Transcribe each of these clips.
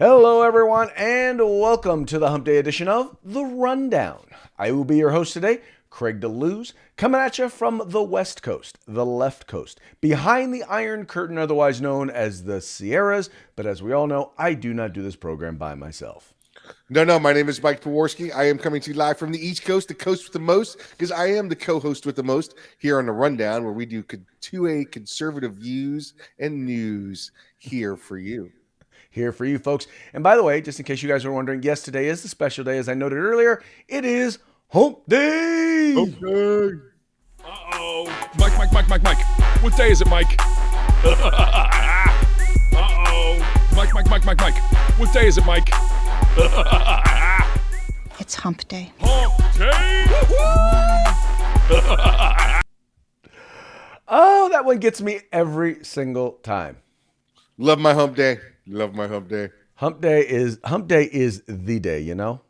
Hello, everyone, and welcome to the Hump Day edition of The Rundown. I will be your host today, Craig DeLuz, coming at you from the West Coast, the left coast, behind the Iron Curtain, otherwise known as the Sierras. But as we all know, I do not do this program by myself. No, my name is Mike Peworski. I am coming to you live from the East Coast, the coast with the most, because I am the co-host with the most here on The Rundown, where we do 2A conservative views and news here for you. Here for you folks. And by the way, just in case you guys are wondering, yes, today is the special day. As I noted earlier, it is Hump Day. Hump Day. Uh-oh. Mike. What day is it, Mike? Uh-oh. Mike. What day is it, Mike? It's Hump Day. Hump Day. Oh, that one gets me every single time. Love my Hump Day. Love my Hump Day. Hump Day is the day, you know?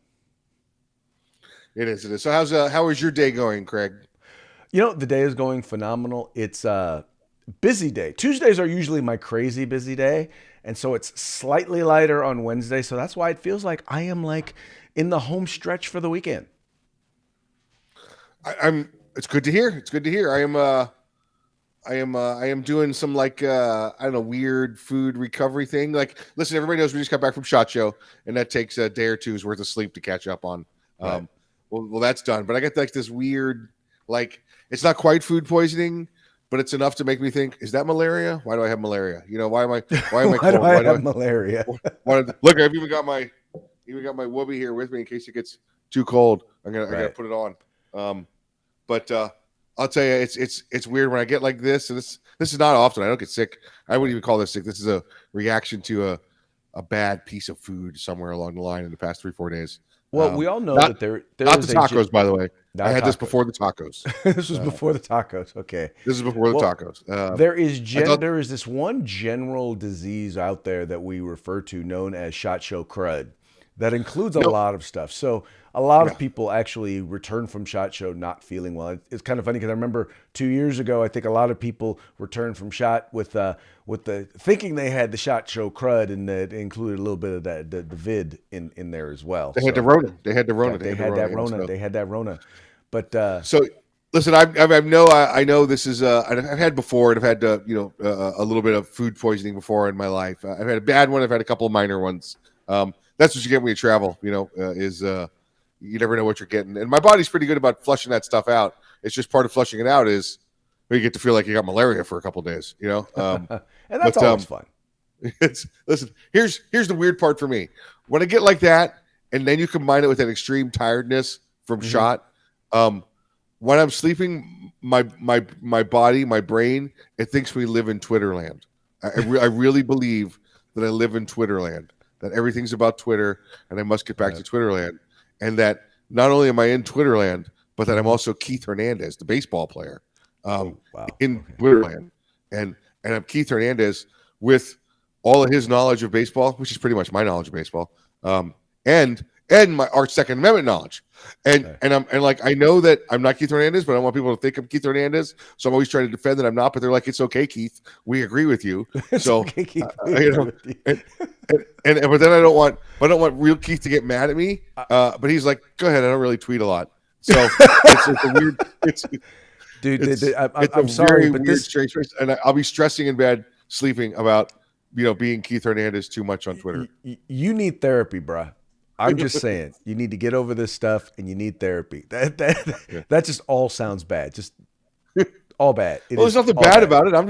It is. So how is your day going, Craig? You know, the day is going phenomenal. It's a busy day. Tuesdays are usually my crazy busy day, and so it's slightly lighter on Wednesday, so that's why it feels like I am like in the home stretch for the weekend. It's good to hear. It's good to hear. I am doing some weird food recovery thing. Like, listen, everybody knows we just got back from SHOT Show, and that takes a day or two's worth of sleep to catch up on. Right. Well, that's done. But I get like this weird, it's not quite food poisoning, but it's enough to make me think: is that malaria? Why do I have malaria? You know, why am I Why cold? do I have malaria? Look, I've even got my whoopee here with me in case it gets too cold. I gotta put it on. But I'll tell you, it's weird when I get like this. And this is not often. I don't get sick. I wouldn't even call this sick. This is a reaction to a bad piece of food somewhere along the line in the past 3-4 days. Well, we all know that there not is the tacos, by the way. I had this tacos. before the tacos. This was before the tacos. Okay. This is before the tacos. There is this one general disease out there that we refer to known as SHOT Show crud that includes a lot of stuff. So a lot of people actually return from SHOT Show not feeling well. It's kind of funny because I remember 2 years ago, I think a lot of people returned from SHOT with the thinking they had the SHOT Show crud, and it included a little bit of the vid in there as well. They had the Rona. They had that Rona. But so listen, I know this is I've had before, and I've had a little bit of food poisoning before in my life. I've had a bad one. I've had a couple of minor ones. That's what you get when you travel. You never know what you're getting. And my body's pretty good about flushing that stuff out. It's just part of flushing it out is you get to feel like you got malaria for a couple of days, and that's always fun. Listen, here's the weird part for me. When I get like that, and then you combine it with that extreme tiredness from SHOT, when I'm sleeping, my body, my brain, it thinks we live in Twitterland. I really believe that I live in Twitterland, that everything's about Twitter, and I must get back to Twitterland. And that not only am I in Twitterland, but that I'm also Keith Hernandez, the baseball player, in Twitterland. And I'm Keith Hernandez with all of his knowledge of baseball, which is pretty much my knowledge of baseball, and our Second Amendment knowledge. And I know that I'm not Keith Hernandez, but I want people to think I'm Keith Hernandez. So I'm always trying to defend that I'm not. But they're like, it's okay, Keith. We agree with you. So okay, Keith. But then I don't want real Keith to get mad at me. But he's like, go ahead. I don't really tweet a lot. So it's a weird. I'm sorry, but this strange, and I'll be stressing in bed, sleeping about being Keith Hernandez too much on Twitter. You need therapy, bruh. I'm just saying, you need to get over this stuff, and you need therapy. That just all sounds bad. Just all bad. There's nothing bad about it. I'm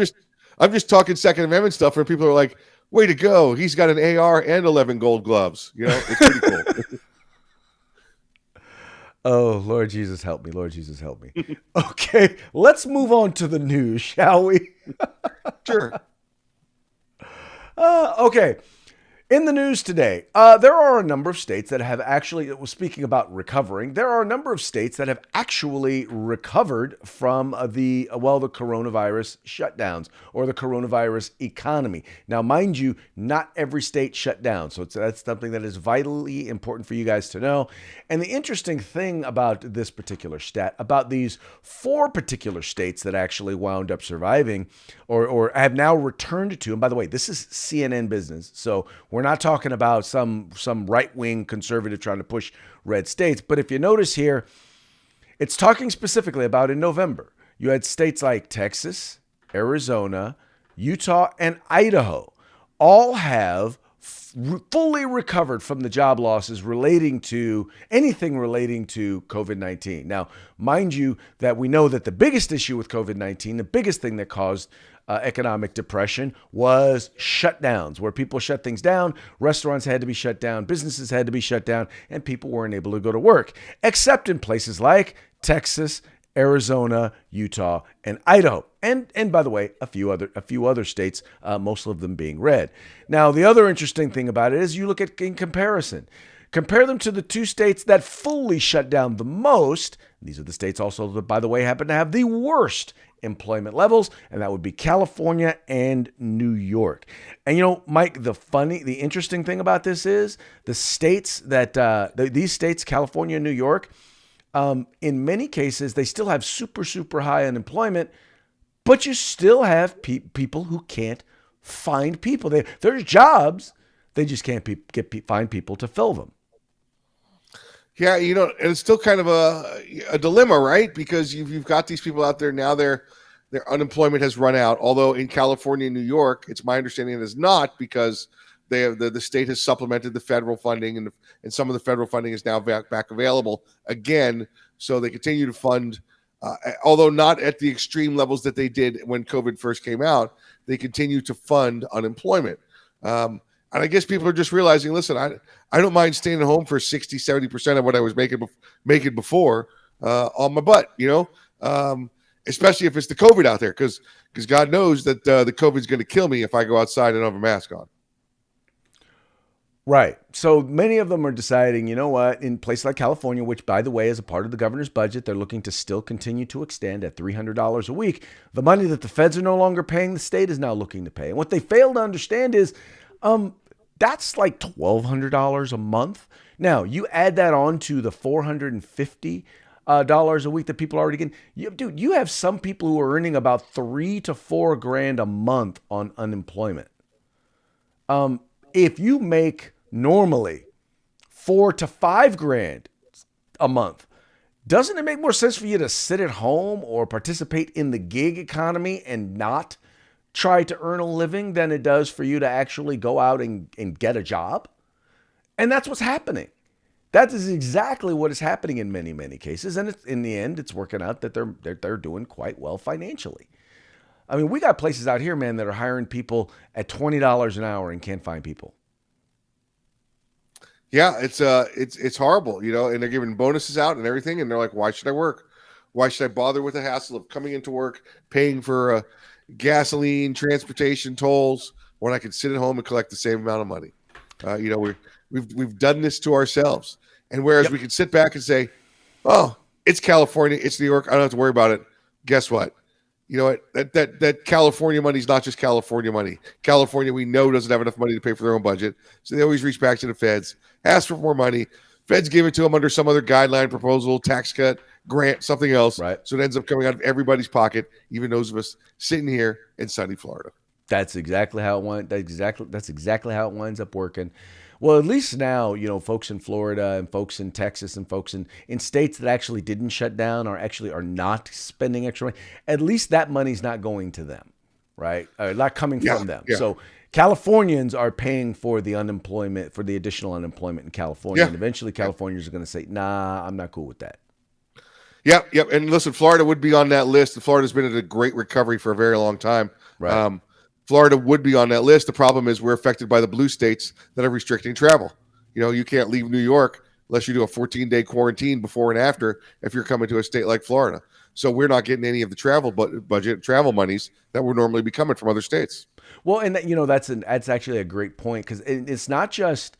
just talking Second Amendment stuff, where people are like, "Way to go! He's got an AR and 11 Gold gloves." It's pretty cool. Oh, Lord Jesus, help me! Lord Jesus, help me. Okay, let's move on to the news, shall we? Sure. Okay. In the news today, there are a number of states that have actually, speaking about recovering, there are a number of states that have actually recovered from the coronavirus shutdowns or the coronavirus economy. Now, mind you, not every state shut down. So that's something that is vitally important for you guys to know. And the interesting thing about this particular stat, about these 4 particular states that actually wound up surviving or have now returned to, and by the way, this is CNN business, so we're We're not talking about some right-wing conservative trying to push red states. But if you notice here, it's talking specifically about in November. You had states like Texas, Arizona, Utah, and Idaho all have fully recovered from the job losses relating to anything relating to COVID-19. Now, mind you that we know that the biggest issue with COVID-19, the biggest thing that caused economic depression was shutdowns, where people shut things down, restaurants had to be shut down, businesses had to be shut down, and people weren't able to go to work, except in places like Texas, Arizona, Utah, and Idaho. And by the way, a few other states, most of them being red. Now, the other interesting thing about it is you look at in comparison. Compare them to the two states that fully shut down the most. These are the states also that, by the way, happen to have the worst employment levels, and that would be California and New York. And you know, Mike, the interesting thing about this is the states that these states, California and New York, in many cases, they still have super high unemployment, but you still have people who can't find people. There's jobs, they just can't find people to fill them. Yeah, you know, and it's still kind of a dilemma, right? Because you've got these people out there now. Their unemployment has run out. Although in California and New York, it's my understanding it is not, because they have the state has supplemented the federal funding, and some of the federal funding is now back available again. So they continue to fund, although not at the extreme levels that they did when COVID first came out. They continue to fund unemployment. And I guess people are just realizing, listen, I don't mind staying at home for 60, 70% of what I was making before on my butt, you know, especially if it's the COVID out there, because God knows that the COVID is going to kill me if I go outside and don't have a mask on. Right. So many of them are deciding, you know what, in places like California, which, by the way, is a part of the governor's budget, they're looking to still continue to extend at $300 a week. The money that the feds are no longer paying, the state is now looking to pay. And what they fail to understand is that's like $1,200 a month. Now, you add that on to the $450 a week that people are already getting. You have some people who are earning about $3,000 to $4,000 a month on unemployment. If you make normally $4,000 to $5,000 a month, doesn't it make more sense for you to sit at home or participate in the gig economy and not try to earn a living than it does for you to actually go out and get a job? And that's what's happening. That is exactly what is happening in many, many cases. And in the end, it's working out that they're doing quite well financially. I mean, we got places out here, man, that are hiring people at $20 an hour and can't find people. Yeah, it's horrible, you know, and they're giving bonuses out and everything, and they're like, why should I work? Why should I bother with the hassle of coming into work, paying for gasoline, transportation, tolls, when I could sit at home and collect the same amount of money? You know, we've done this to ourselves. And whereas we can sit back and say, oh, it's California, it's New York, I don't have to worry about it. Guess what? You know what? That California money is not just California money. California, we know, doesn't have enough money to pay for their own budget. So they always reach back to the feds, ask for more money. Feds give it to them under some other guideline, proposal, tax cut, grant, something else. Right. So it ends up coming out of everybody's pocket, even those of us sitting here in sunny Florida. That's exactly how it went. That's exactly how it winds up working. Well, at least now, you know, folks in Florida and folks in Texas and folks in states that actually didn't shut down are not spending extra money. At least that money's not going to them, right? Not coming from them. Yeah. So Californians are paying for the unemployment, for the additional unemployment in California. Yeah. And eventually Californians are going to say, nah, I'm not cool with that. Yep. And listen, Florida would be on that list. Florida's been at a great recovery for a very long time. Right. Florida would be on that list. The problem is we're affected by the blue states that are restricting travel. You know, you can't leave New York unless you do a 14-day quarantine before and after if you're coming to a state like Florida. So we're not getting any of the travel budget, travel monies that would normally be coming from other states. Well, and you know, that's actually a great point, because it's not just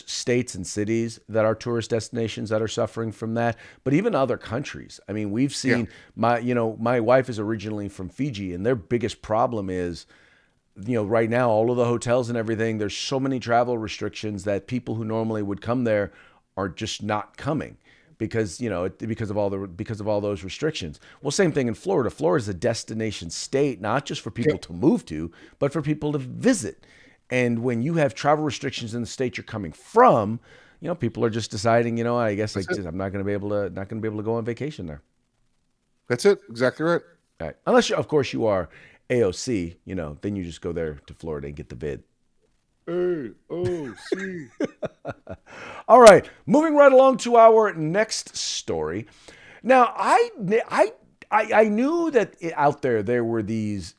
states and cities that are tourist destinations that are suffering from that, but even other countries. I mean, we've seen my wife is originally from Fiji, and their biggest problem is, you know, right now, all of the hotels and everything, there's so many travel restrictions that people who normally would come there are just not coming because of all those restrictions. Well, same thing in Florida. Florida is a destination state, not just for people to move to, but for people to visit. And when you have travel restrictions in the state you're coming from, people are just deciding, I guess I'm not going to be able to go on vacation there. That's it. Exactly right. Right. Unless of course you are AOC, then you just go there to Florida and get the vid. AOC. All right, moving right along to our next story. Now, I knew that out there were these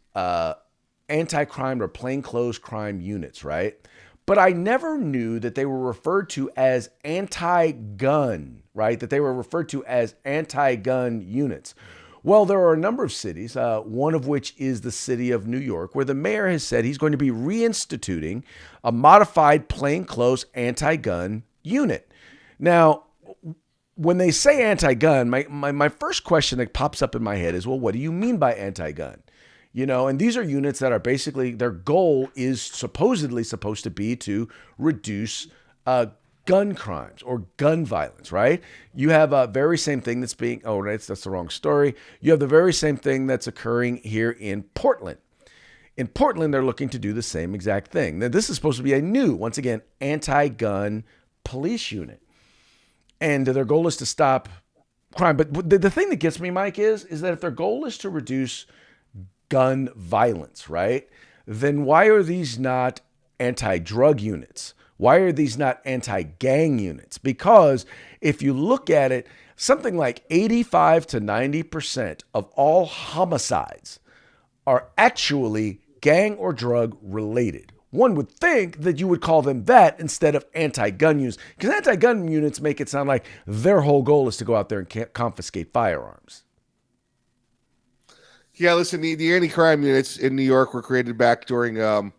anti-crime or plainclothes crime units, right? But I never knew that they were referred to as anti-gun, right? That they were referred to as anti-gun units. Well, there are a number of cities, one of which is the city of New York, where the mayor has said he's going to be reinstituting a modified plainclothes anti-gun unit. Now, when they say anti-gun, my first question that pops up in my head is, well, what do you mean by anti-gun? And these are units that are basically, their goal is supposedly supposed to be to reduce gun crimes or gun violence, right? You have a very same thing that's that's the wrong story. You have the very same thing that's occurring here in Portland. In Portland, they're looking to do the same exact thing. Now, this is supposed to be a new, once again, anti-gun police unit. And their goal is to stop crime. But the thing that gets me, Mike, is that if their goal is to reduce gun violence, right, then why are these not anti-drug units? Why are these not anti-gang units? Because if you look at it, something like 85 to 90% of all homicides are actually gang or drug related. One would think that you would call them that instead of anti-gun units, because anti-gun units make it sound like their whole goal is to go out there and confiscate firearms. Yeah, listen, the anti-crime units in New York were created back during the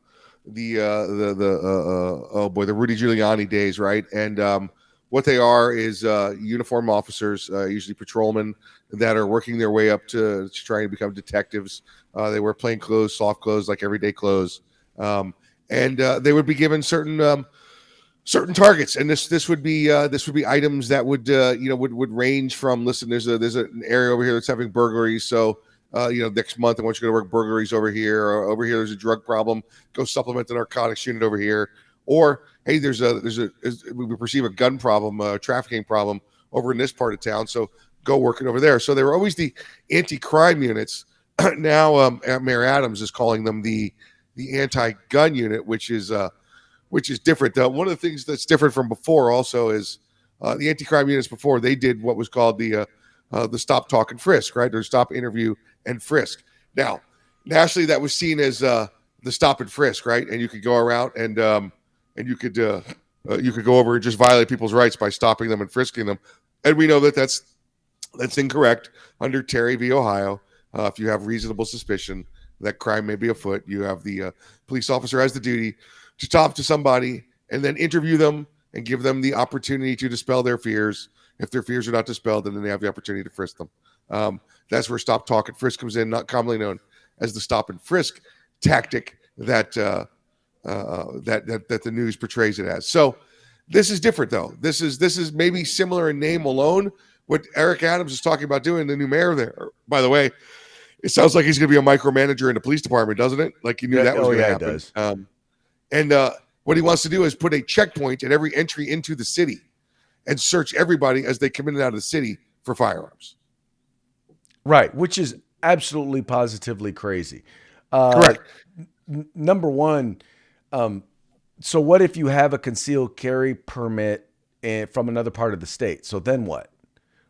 Rudy Giuliani days, right? And what they are is uniform officers, usually patrolmen, that are working their way up to trying to become detectives. They wear plain clothes, soft clothes, like everyday clothes, and they would be given certain targets. And this would be items that would range from, listen, there's an area over here that's having burglaries, so. Next month I want you to go to work burglaries over here, or over here there's a drug problem, go supplement the narcotics unit over here, or hey, we perceive a gun problem, a trafficking problem over in this part of town, so go working over there. So they were always the anti-crime units. Now Mayor Adams is calling them the anti-gun unit, which is different. One of the things that's different from before also is the anti-crime units before, they did what was called the stop, talk, and frisk, right? Or stop, interview, and frisk. Now, nationally, that was seen as the stop and frisk, right? And you could go around and you could go over and just violate people's rights by stopping them and frisking them. And we know that that's incorrect under Terry v. Ohio. If you have reasonable suspicion that crime may be afoot, you have the police officer has the duty to talk to somebody and then interview them and give them the opportunity to dispel their fears. If their fears are not dispelled, then they have the opportunity to frisk them. That's where stop, talk, and frisk comes in, not commonly known as the stop and frisk tactic that the news portrays it as. So this is different, though. This is maybe similar in name alone. What Eric Adams is talking about doing, the new mayor there. By the way, it sounds like he's going to be a micromanager in the police department, doesn't it? Like you knew that was going to happen. It does. And what he wants to do is put a checkpoint at every entry into the city and search everybody as they come in and out of the city for firearms. Right, which is absolutely positively crazy. Correct. Number one, so what if you have a concealed carry permit from another part of the state? So then what?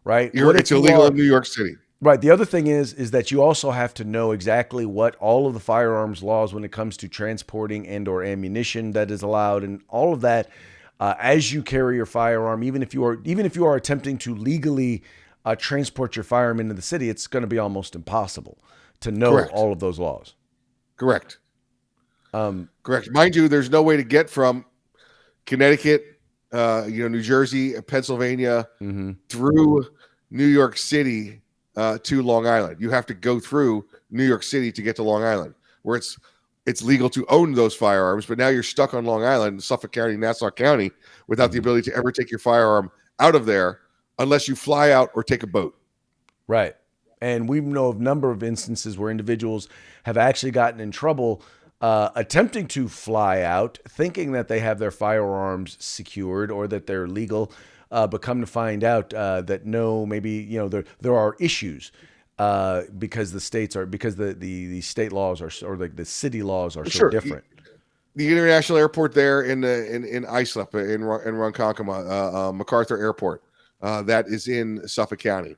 Right? It's illegal in New York City. Right. The other thing is that you also have to know exactly what all of the firearms laws when it comes to transporting and or ammunition that is allowed and all of that. As you carry your firearm, even if you are attempting to legally transport your firearm into the city, it's going to be almost impossible to know Correct. all of those laws. Correct. Correct. Mind you, there's no way to get from Connecticut, New Jersey, Pennsylvania, through New York City to Long Island. You have to go through New York City to get to Long Island, where it's legal to own those firearms, but now you're stuck on Long Island, Suffolk County, Nassau County, without the ability to ever take your firearm out of there unless you fly out or take a boat. Right. And we know of a number of instances where individuals have actually gotten in trouble attempting to fly out, thinking that they have their firearms secured or that they're legal, but come to find out that no, maybe there are issues because the state laws are, or like the city laws are so Sure. different. The international airport there in Islip in Ronkonkoma, MacArthur Airport, that is in Suffolk County.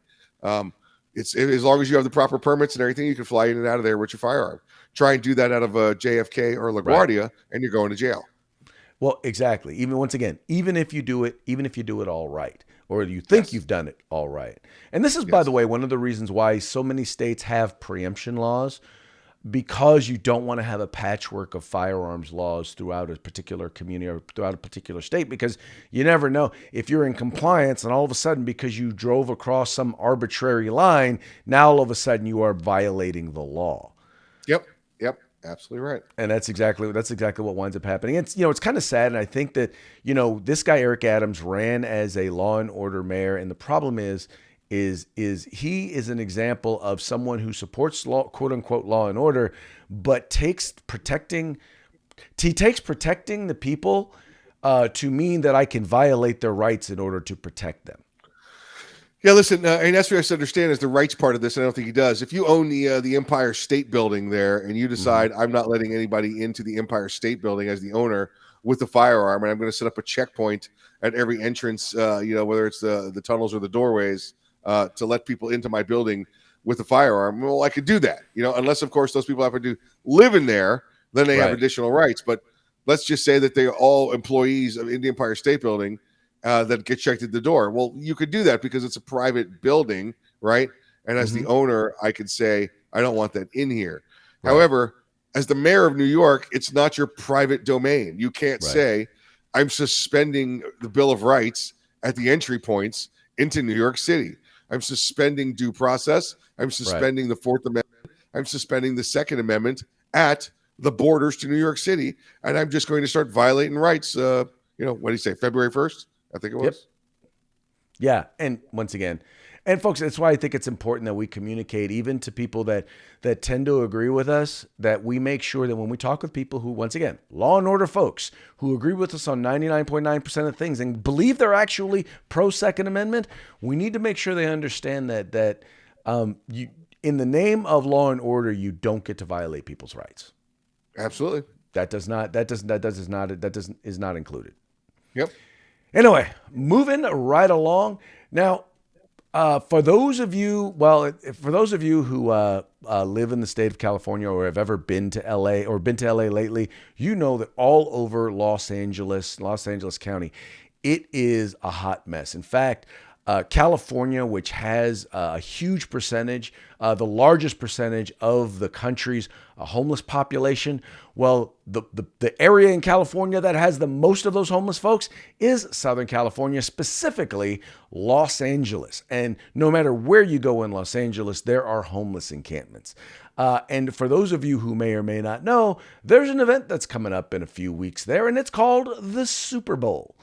It's as long as you have the proper permits and everything, you can fly in and out of there with your firearm. Try and do that out of JFK or LaGuardia, and you're going to jail. Well, exactly. Even if you do it all right, or you think you've done it all right. And this is, by the way, one of the reasons why so many states have preemption laws, because you don't want to have a patchwork of firearms laws throughout a particular community or throughout a particular state, because you never know if you're in compliance and all of a sudden, because you drove across some arbitrary line, now all of a sudden you are violating the law. Yep. Absolutely right. And that's exactly what winds up happening. It's kind of sad. And I think that, this guy, Eric Adams, ran as a law and order mayor. And the problem is he is an example of someone who supports law, quote unquote, law and order, but takes protecting the people to mean that I can violate their rights in order to protect them. Yeah, listen, and that's what I have to understand is the rights part of this. And I don't think he does. If you own the Empire State Building there, and you decide I'm not letting anybody into the Empire State Building as the owner with a firearm, and I'm going to set up a checkpoint at every entrance, whether it's the tunnels or the doorways, to let people into my building with a firearm. Well, I could do that, unless of course those people happen to live in there, then they have additional rights. But let's just say that they're all employees of the Empire State Building. That get checked at the door. Well, you could do that because it's a private building, right? And as the owner, I could say, I don't want that in here. Right. However, as the mayor of New York, it's not your private domain. You can't say, I'm suspending the Bill of Rights at the entry points into New York City. I'm suspending due process. I'm suspending the Fourth Amendment. I'm suspending the Second Amendment at the borders to New York City. And I'm just going to start violating rights, what do you say, February 1st? I think it was. Yep. Yeah. And once again, and folks, that's why I think it's important that we communicate even to people that tend to agree with us, that we make sure that when we talk with people who, once again, law and order folks who agree with us on 99.9% of things and believe they're actually pro Second Amendment, we need to make sure they understand that you, in the name of law and order, you don't get to violate people's rights. Absolutely. That is not included. Yep. Anyway, moving right along. Now, for those of you who live in the state of California or have ever been to LA or been to LA lately, you know that all over Los Angeles County, it is a hot mess. In fact, California, which has a huge percentage, the largest percentage of the country's homeless population. Well, the area in California that has the most of those homeless folks is Southern California, specifically Los Angeles. And no matter where you go in Los Angeles, there are homeless encampments. And for those of you who may or may not know, there's an event that's coming up in a few weeks there, and it's called the Super Bowl.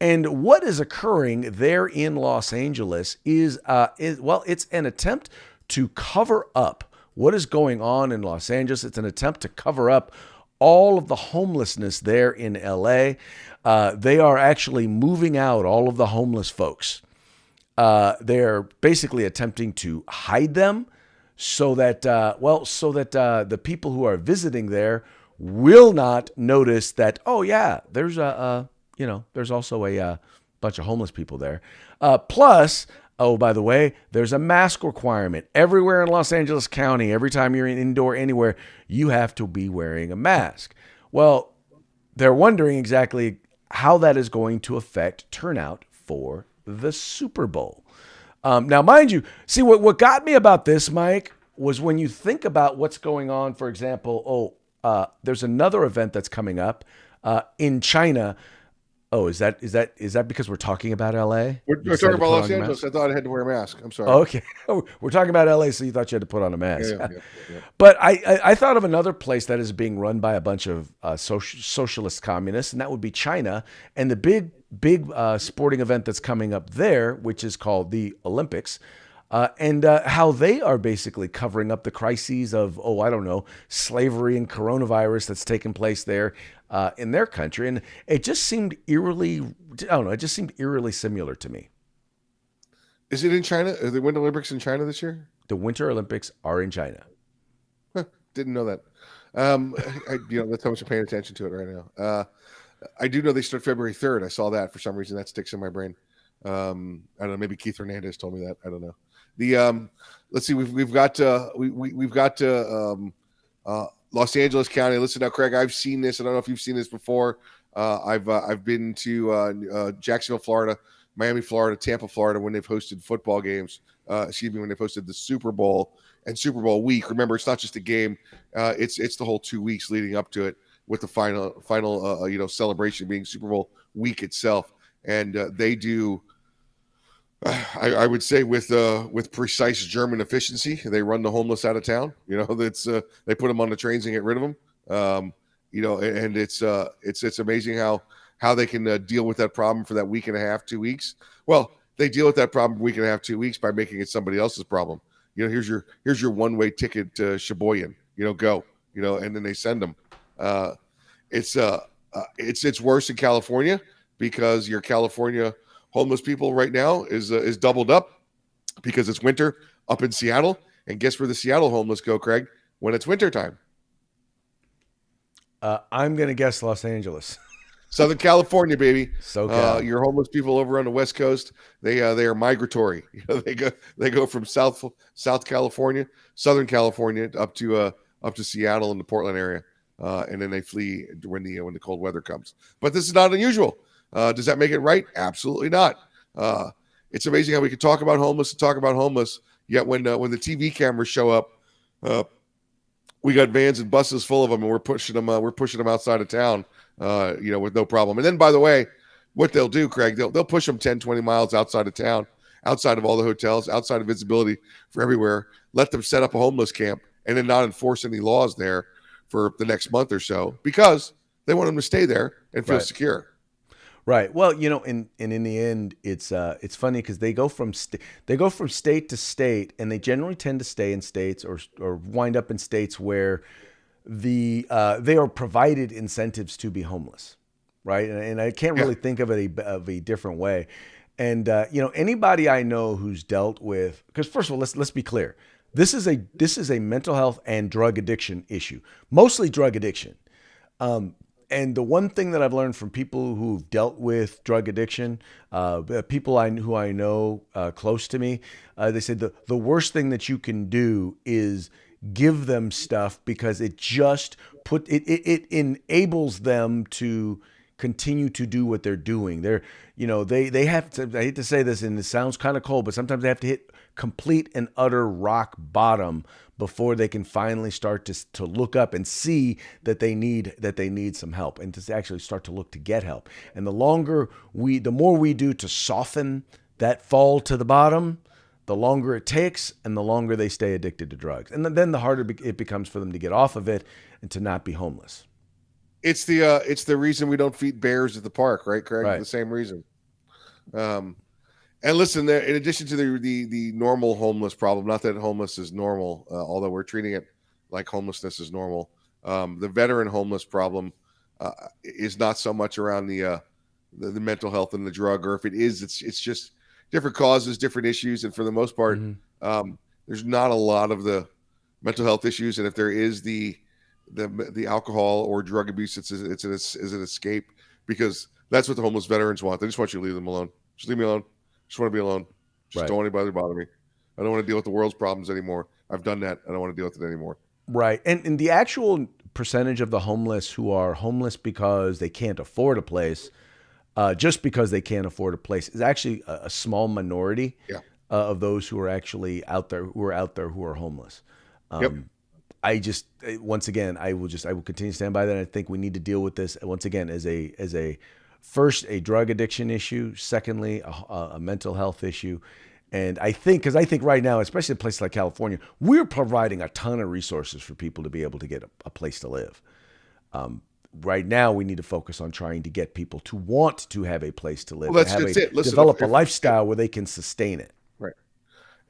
And what is occurring there in Los Angeles is it's an attempt to cover up what is going on in Los Angeles. It's an attempt to cover up all of the homelessness there in LA. They are actually moving out all of the homeless folks. They're basically attempting to hide them so that the people who are visiting there will not notice that, oh yeah, there's there's also a bunch of homeless people there. Plus, oh, by the way, there's a mask requirement. Everywhere in Los Angeles County, every time you're indoor anywhere, you have to be wearing a mask. Well, they're wondering exactly how that is going to affect turnout for the Super Bowl. Now, mind you, see, what got me about this, Mike, was when you think about what's going on, for example, there's another event that's coming up in China. Oh, is that because we're talking about LA? We're talking about Los Angeles. I thought I had to wear a mask. I'm sorry. Oh, okay. We're talking about LA, so you thought you had to put on a mask. Yeah. But I thought of another place that is being run by a bunch of socialist communists, and that would be China. And the big sporting event that's coming up there, which is called the Olympics, and how they are basically covering up the crises of, oh, I don't know, slavery and coronavirus that's taken place there in their country. And it just seemed eerily, I don't know, it just seemed eerily similar to me. Is it in China? Are the Winter Olympics in China this year? The Winter Olympics are in China. Huh, didn't know that. That's how much I'm paying attention to it right now. I do know they start February 3rd. I saw that for some reason. That sticks in my brain. I don't know. Maybe Keith Hernandez told me that. I don't know. Let's see. We've got Los Angeles County. Listen now, Craig. I've seen this. I don't know if you've seen this before. I've been to Jacksonville, Florida, Miami, Florida, Tampa, Florida when they've hosted football games. When they've hosted the Super Bowl and Super Bowl week. Remember, it's not just a game. It's the whole 2 weeks leading up to it, with the final celebration being Super Bowl week itself. And they do, I would say, with precise German efficiency, they run the homeless out of town. That's they put them on the trains and get rid of them. And it's amazing how they can deal with that problem for that week and a half, 2 weeks. Well, they deal with that problem week and a half, 2 weeks by making it somebody else's problem. Here's your one-way ticket to Sheboygan. Go. And then they send them. It's worse in California, because your California homeless people right now is doubled up because it's winter up in Seattle. And guess where the Seattle homeless go, Craig, when it's wintertime? I'm going to guess Los Angeles. Southern California, baby. SoCal. Your homeless people over on the West Coast, they are migratory. They go from South California, Southern California up to Seattle and the Portland area, and then they flee when the cold weather comes. But this is not unusual. Does that make it right? Absolutely not. It's amazing how we can talk about homeless, yet when the TV cameras show up, we got vans and buses full of them, and we're pushing them outside of town, with no problem. And then, by the way, what they'll do, Craig, they'll push them 10, 20 miles outside of town, outside of all the hotels, outside of visibility for everywhere, let them set up a homeless camp, and then not enforce any laws there for the next month or so, because they want them to stay there and feel secure. Right. Well, in the end, it's funny because they go from state to state, and they generally tend to stay in states or wind up in states where they are provided incentives to be homeless, right? And I can't really think of it of a different way. And anybody I know who's dealt with, because first of all, let's be clear, this is a mental health and drug addiction issue, mostly drug addiction. And the one thing that I've learned from people who've dealt with drug addiction, people who I know close to me, they said the worst thing that you can do is give them stuff, because it just it enables them to continue to do what they're doing. They have to, I hate to say this and it sounds kind of cold, but sometimes they have to hit complete and utter rock bottom before they can finally start to look up and see that they need some help, and to actually start to look to get help. And the more we do to soften that fall to the bottom, the longer it takes, and the longer they stay addicted to drugs. And then the harder it becomes for them to get off of it and to not be homeless. It's the reason we don't feed bears at the park, right, Craig? Right. The same reason. And listen, there, in addition to the normal homeless problem, not that homeless is normal, although we're treating it like homelessness is normal. The veteran homeless problem is not so much around the mental health and the drug, or if it is, it's just different causes, different issues, and for the most part, there's not a lot of the mental health issues. And if there is the alcohol or drug abuse, it's an escape, because that's what the homeless veterans want. They just want you to leave them alone. Just leave me alone. Just want to be alone. Just don't want anybody to bother me. I don't want to deal with the world's problems anymore. I've done that. I don't want to deal with it anymore. Right. And the actual percentage of the homeless who are homeless because they can't afford a place, just because they can't afford a place, is actually a small minority of those who are actually out there, who are homeless. I just, once again, I will continue to stand by that. I think we need to deal with this once again as a first, a drug addiction issue. Secondly, a mental health issue. And I think right now, especially in places like California, we're providing a ton of resources for people to be able to get a place to live. Right now, we need to focus on trying to get people to want to have a place to live, develop a lifestyle where they can sustain it. Right.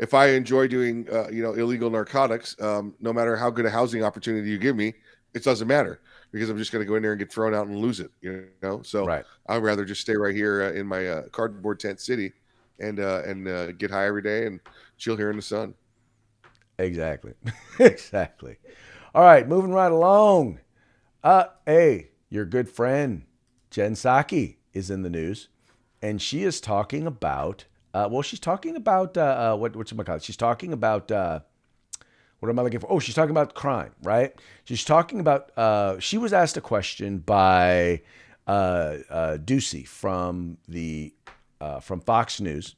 if I enjoy doing, illegal narcotics, no matter how good a housing opportunity you give me, it doesn't matter because I'm just going to go in there and get thrown out and lose it, So Right. I'd rather just stay right here in my cardboard tent city and get high every day and chill here in the sun. Exactly. Exactly. All right, moving right along. Hey, your good friend Jen Psaki is in the news, and she is talking about. She's talking about what's it called? She's talking about what am I looking for? Oh, she's talking about crime, right? She's talking about. She was asked a question by Ducey from Fox News,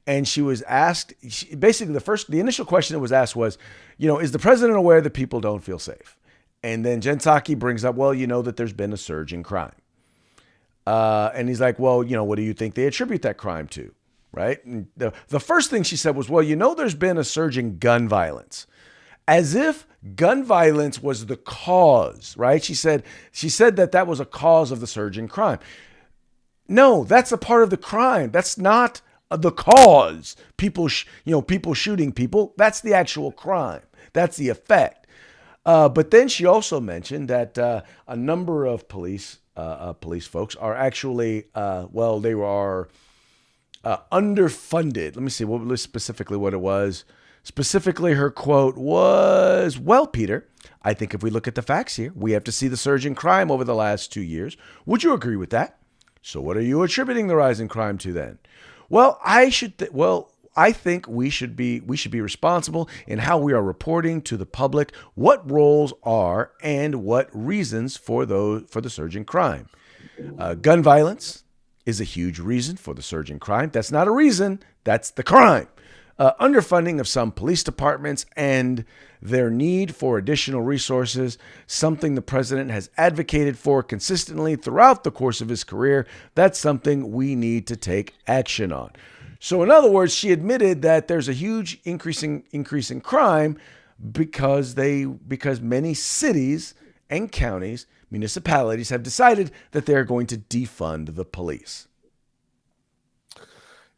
and she was asked. Basically, the initial question that was asked was, is the president aware that people don't feel safe? And then Jen Psaki brings up, well, that there's been a surge in crime. And he's like, well, what do you think they attribute that crime to? Right? And the first thing she said was, well, there's been a surge in gun violence. As if gun violence was the cause, right? She said that was a cause of the surge in crime. No, that's a part of the crime. That's not the cause. People shooting people. That's the actual crime. That's the effect. But then she also mentioned that a number of police folks are actually, they are underfunded. Let me see specifically what it was. Specifically, her quote was, well, Peter, I think if we look at the facts here, we have to see the surge in crime over the last 2 years. Would you agree with that? So what are you attributing the rise in crime to then? Well, I think we should be responsible in how we are reporting to the public what roles are and what reasons for the surge in crime. Gun violence is a huge reason for the surge in crime. That's not a reason, that's the crime. Underfunding of some police departments and their need for additional resources, something the president has advocated for consistently throughout the course of his career. That's something we need to take action on. So in other words, she admitted that there's a huge increase in crime because many cities and counties, municipalities have decided that they're going to defund the police.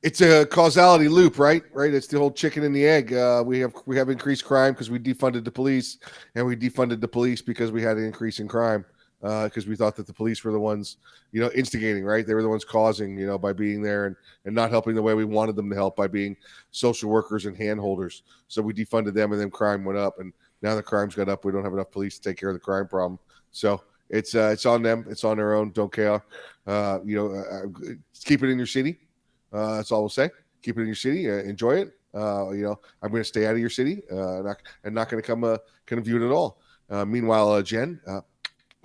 It's a causality loop, right? Right. It's the whole chicken and the egg. We have increased crime because we defunded the police, and we defunded the police because we had an increase in crime because we thought that the police were the ones, instigating, right? They were the ones causing, by being there and not helping the way we wanted them to help by being social workers and handholders. So we defunded them, and then crime went up, and now the crime's got up. We don't have enough police to take care of the crime problem. So it's on them. It's on their own. Don't care. Keep it in your city. That's all we'll say. Keep it in your city. Enjoy it. I'm going to stay out of your city. Not going to come view it at all. Meanwhile, Jen, come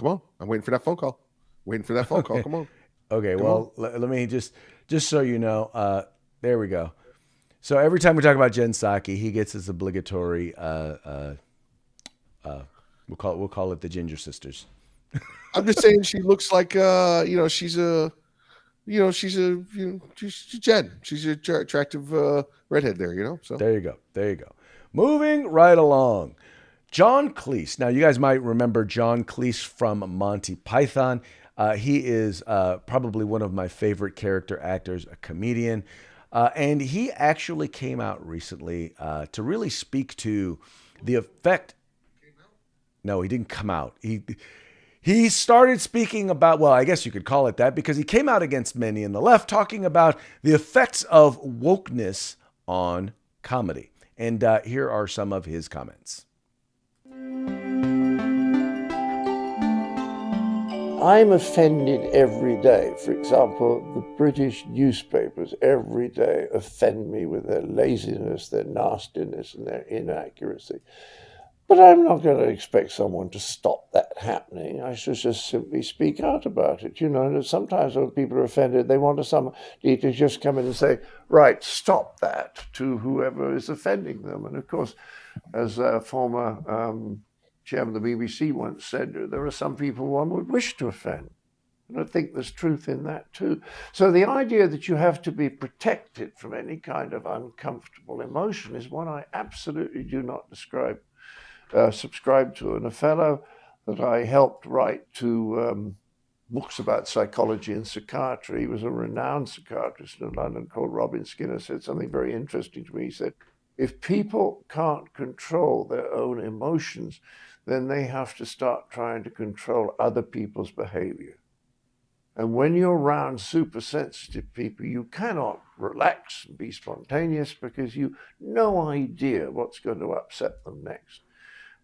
on. I'm waiting for that phone call. Okay. Come on. Okay. Let me just so you know. There we go. So every time we talk about Jen Psaki, he gets his obligatory. We'll call it the Ginger Sisters. I'm just saying she looks like she's Jen. She's an attractive redhead there, So there you go. Moving right along. John Cleese. Now, you guys might remember John Cleese from Monty Python. He is probably one of my favorite character actors, a comedian. And he actually came out recently to really speak to the effect. No, he didn't come out. He started speaking about, well, I guess you could call it that, because he came out against many in the left, talking about the effects of wokeness on comedy. And here are some of his comments. I'm offended every day. For example, the British newspapers every day offend me with their laziness, their nastiness, and their inaccuracy. But I'm not going to expect someone to stop that happening. I should just simply speak out about it. Sometimes when people are offended, they want somebody to just come in and say, right, stop that, to whoever is offending them. And of course, as a former chairman of the BBC once said, there are some people one would wish to offend. And I think there's truth in that too. So the idea that you have to be protected from any kind of uncomfortable emotion is one I absolutely do not subscribe to. And a fellow that I helped write two books about psychology and psychiatry, he was a renowned psychiatrist in London called Robin Skinner, said something very interesting to me. He said, If people can't control their own emotions, then they have to start trying to control other people's behavior. And when you're around super sensitive people, you cannot relax and be spontaneous because you no idea what's going to upset them next.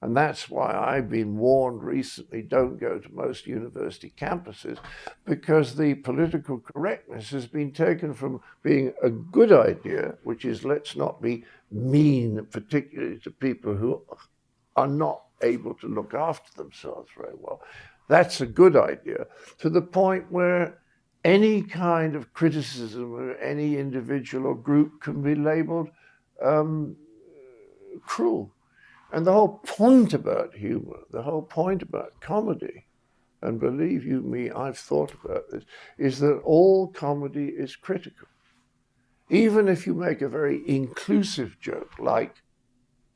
And that's why I've been warned recently, don't go to most university campuses, because the political correctness has been taken from being a good idea, which is let's not be mean, particularly to people who are not able to look after themselves very well. That's a good idea, to the point where any kind of criticism of any individual or group can be labeled cruel. And the whole point about humor, the whole point about comedy, and believe you me, I've thought about this, is that all comedy is critical. Even if you make a very inclusive joke, like,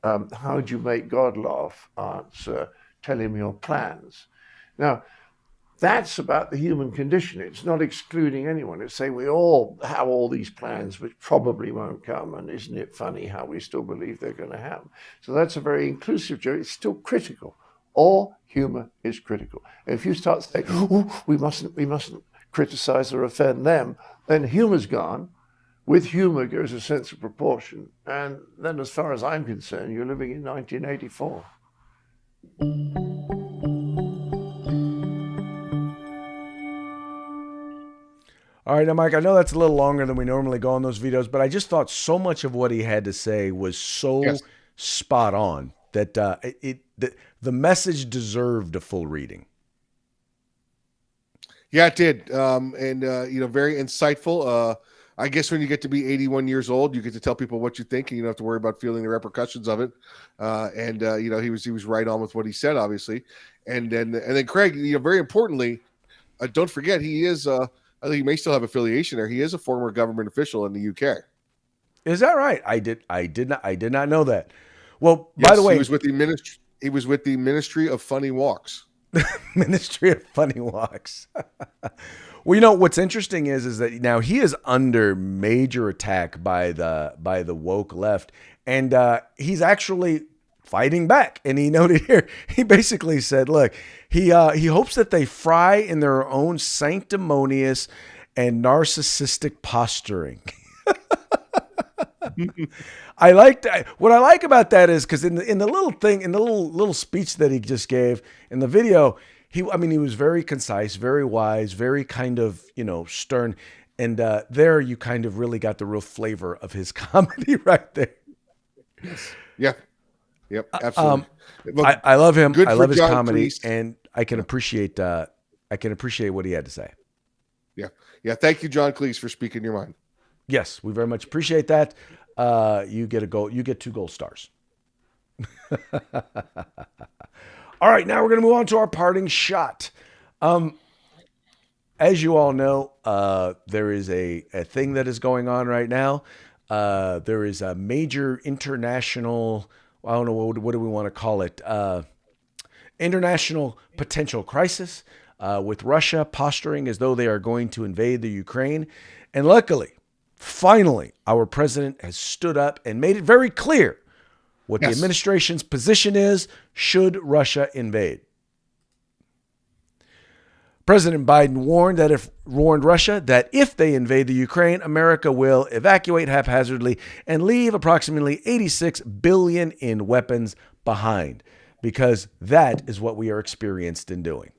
how'd you make God laugh? Answer, tell him your plans. Now, that's about the human condition. It's not excluding anyone. It's saying we all have all these plans which probably won't come, and isn't it funny how we still believe they're going to happen? So that's a very inclusive joke. It's still critical. All humor is critical. And if you start saying, oh, we mustn't criticize or offend them, then humor's gone. With humor goes a sense of proportion. And then as far as I'm concerned, you're living in 1984. All right, now, Mike, I know that's a little longer than we normally go on those videos, but I just thought so much of what he had to say was so spot on that the message deserved a full reading. Yeah, it did. Very insightful. I guess when you get to be 81 years old, you get to tell people what you think, and you don't have to worry about feeling the repercussions of it. He was right on with what he said, obviously. And then Craig, very importantly, don't forget he is. I think he may still have affiliation there. He is a former government official in the UK. Is that right? I did not know that. Well, yes, by the way, he was with the ministry. He was with the Ministry of Funny Walks. Ministry of Funny Walks. Well, what's interesting is that now he is under major attack by the woke left, and he's actually fighting back. And he noted here, he basically said, look, he hopes that they fry in their own sanctimonious and narcissistic posturing. I like that. What I like about that is because in the little speech that he just gave in the video, he was very concise, very wise, very kind of, stern. And there you kind of really got the real flavor of his comedy right there. Yeah. Yep, absolutely. I love him. I love his John comedy, Cleese. and I can appreciate what he had to say. Yeah. Thank you, John Cleese, for speaking your mind. Yes, we very much appreciate that. You get 2 gold stars. All right, now we're going to move on to our parting shot. As you all know, there is a thing that is going on right now. There is a major international, I don't know, what do we want to call it? International potential crisis with Russia posturing as though they are going to invade the Ukraine. And luckily, finally, our president has stood up and made it very clear what the administration's position is should Russia invade. President Biden warned Russia that if they invade the Ukraine, America will evacuate haphazardly and leave approximately $86 billion in weapons behind, because that is what we are experienced in doing.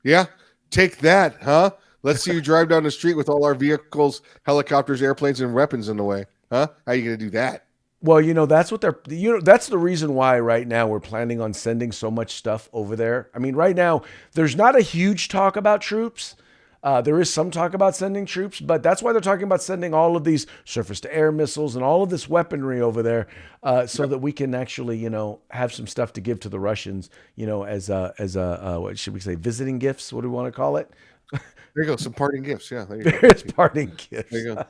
Yeah, take that, huh? Let's see you drive down the street with all our vehicles, helicopters, airplanes, and weapons in the way, huh? How are you going to do that? Well, that's what that's the reason why right now we're planning on sending so much stuff over there. I mean, right now, there's not a huge talk about troops. There is some talk about sending troops, but that's why they're talking about sending all of these surface-to-air missiles and all of this weaponry over there, so that we can actually, have some stuff to give to the Russians, as what should we say, visiting gifts? What do we want to call it? There you go, some parting gifts. Yeah, there you go. There's parting gifts. There you go.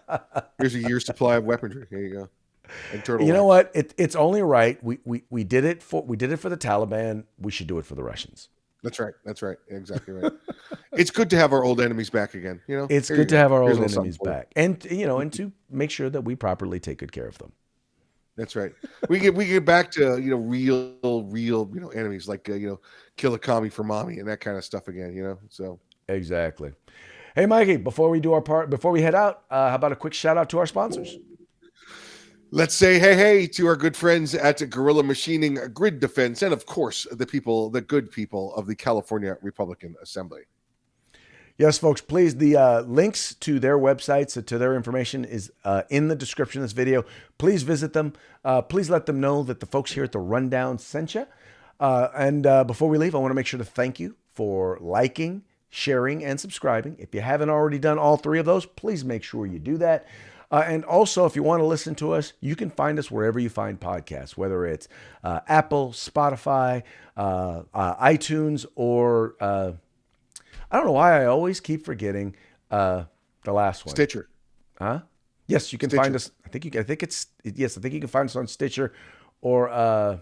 Here's a year's supply of weaponry. Here you go. And turtle. You know what? It's only right. We did it for the Taliban. We should do it for the Russians. That's right. Exactly right. It's good to have our old enemies back again. It's good to have our old enemies back, and and to make sure that we properly take good care of them. That's right. We get back to real enemies like kill a commie for mommy and that kind of stuff again. So Exactly. Hey, Mikey, before we head out, how about a quick shout out to our sponsors? let's say hey to our good friends at Gorilla Machining, Grid Defense, and of course the good people of the California Republican Assembly. Yes, folks, please, the links to their websites, to their information is in the description of this video. Please visit them. Please let them know that the folks here at The Rundown sent you. And before we leave, I want to make sure to thank you for liking, sharing, and subscribing. If you haven't already done all three of those, please make sure you do that. And also, if you want to listen to us, you can find us wherever you find podcasts, whether it's Apple, Spotify, iTunes, or... I don't know why I always keep forgetting the last one. Stitcher. Huh? Yes, you can Stitcher. find us. I think you can find us on Stitcher or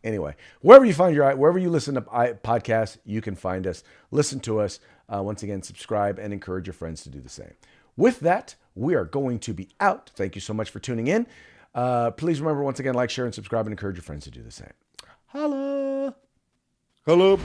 anyway, wherever you listen to podcasts, you can find us. Listen to us. Once again, subscribe and encourage your friends to do the same. With that, we are going to be out. Thank you so much for tuning in. Please remember, once again, like, share, and subscribe, and encourage your friends to do the same. Holla. Hello.